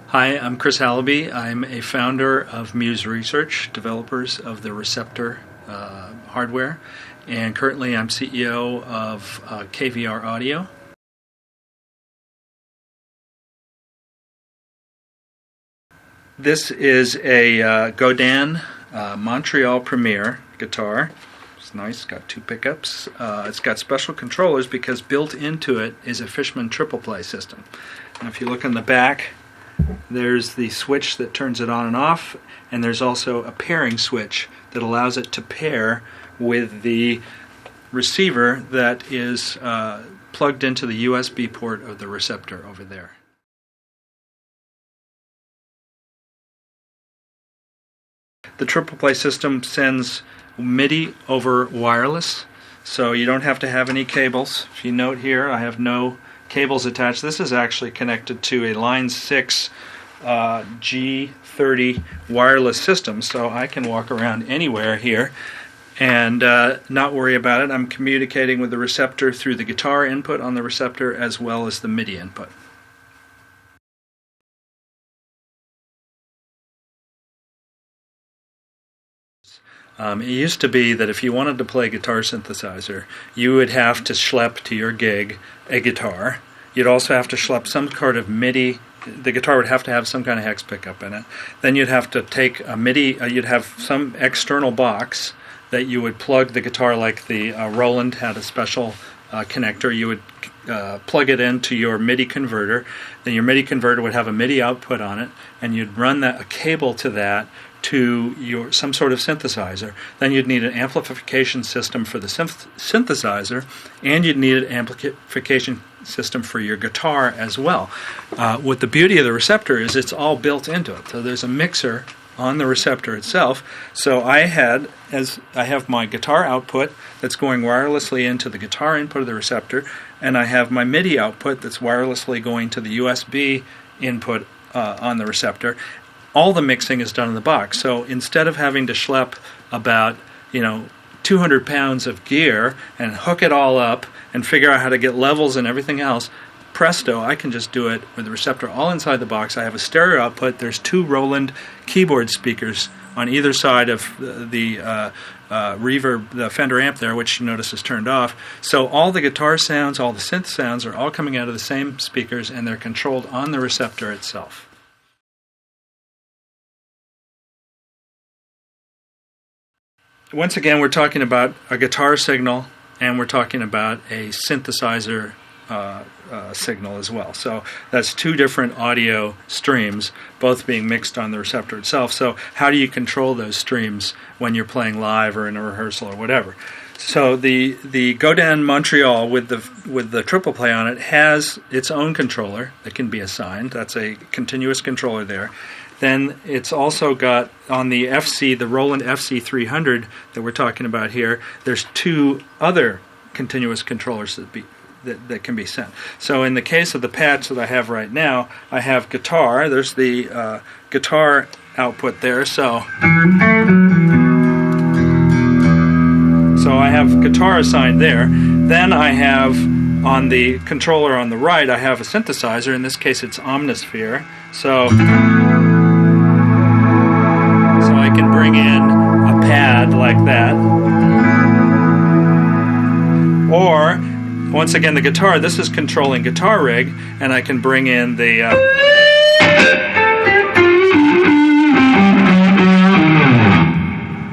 Hi, I'm Chris Halaby. I'm a founder of Muse Research, developers of the Receptor hardware, and currently I'm CEO of KVR Audio. This is a Godin Montreal Premier guitar. It's nice, it's got two pickups. It's got special controllers because built into it is a Fishman triple play system. And if you look on the back, there's the switch that turns it on and off, and there's also a pairing switch that allows it to pair with the receiver that is plugged into the USB port of the Receptor over there. The triple play system sends MIDI over wireless, so you don't have to have any cables. If you note here, I have no cables attached. This is actually connected to a Line 6 G30 wireless system, so I can walk around anywhere here and not worry about it. I'm communicating with the Receptor through the guitar input on the Receptor as well as the MIDI input. It used to be that if you wanted to play guitar synthesizer, you would have to schlep to your gig a guitar. You'd also have to schlep some sort of MIDI. The guitar would have to have some kind of hex pickup in it. Then you'd have to take a MIDI, you'd have some external box that you would plug the guitar, like the Roland had a special connector. You would plug it into your MIDI converter. Then your MIDI converter would have a MIDI output on it, and you'd run a cable to that to some sort of synthesizer. Then you'd need an amplification system for the synthesizer, and you'd need an amplification system for your guitar as well. What the beauty of the Receptor is, it's all built into it. So there's a mixer on the Receptor itself. So I have my guitar output that's going wirelessly into the guitar input of the Receptor, and I have my MIDI output that's wirelessly going to the USB input on the Receptor. All the mixing is done in the box. So instead of having to schlep about 200 pounds of gear and hook it all up and figure out how to get levels and everything else, presto, I can just do it with the Receptor all inside the box. I have a stereo output. There's two Roland keyboard speakers on either side of the reverb, the Fender amp there, which you notice is turned off. So all the guitar sounds, all the synth sounds are all coming out of the same speakers, and they're controlled on the Receptor itself. Once again, we're talking about a guitar signal, and we're talking about a synthesizer signal as well. So that's two different audio streams, both being mixed on the Receptor itself. So how do you control those streams when you're playing live or in a rehearsal or whatever? So the Godin Montreal with the triple play on it has its own controller that can be assigned. That's a continuous controller there. Then it's also got on the Roland FC300 that we're talking about here, there's two other continuous controllers that can be sent. So in the case of the patch that I have right now, I have guitar. There's the guitar output there. So I have guitar assigned there. Then I have on the controller on the right, I have a synthesizer. In this case, it's Omnisphere. So I can bring in a pad like that. Or, once again, the guitar, this is controlling guitar rig, and I can bring in the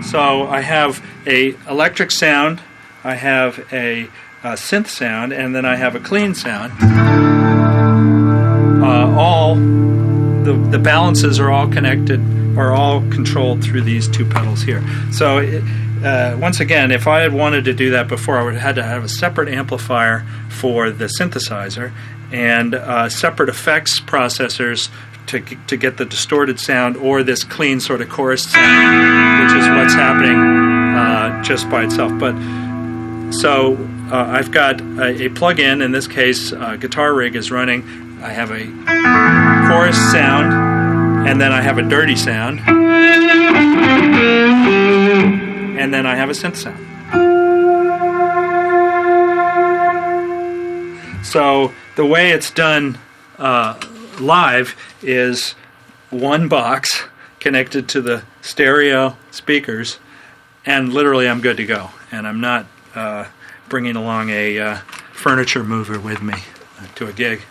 so I have a electric sound, I have a synth sound, and then I have a clean sound. All the balances are all connected, are all controlled through these two pedals here. So once again, if I had wanted to do that before, I would have had to have a separate amplifier for the synthesizer and separate effects processors to get the distorted sound or this clean sort of chorus sound, which is what's happening just by itself. But so I've got a plug-in. In this case, Guitar Rig is running. I have a chorus sound, and then I have a dirty sound, and then I have a synth sound. So the way it's done live is one box connected to the stereo speakers, and literally I'm good to go. And I'm not bringing along a furniture mover with me to a gig.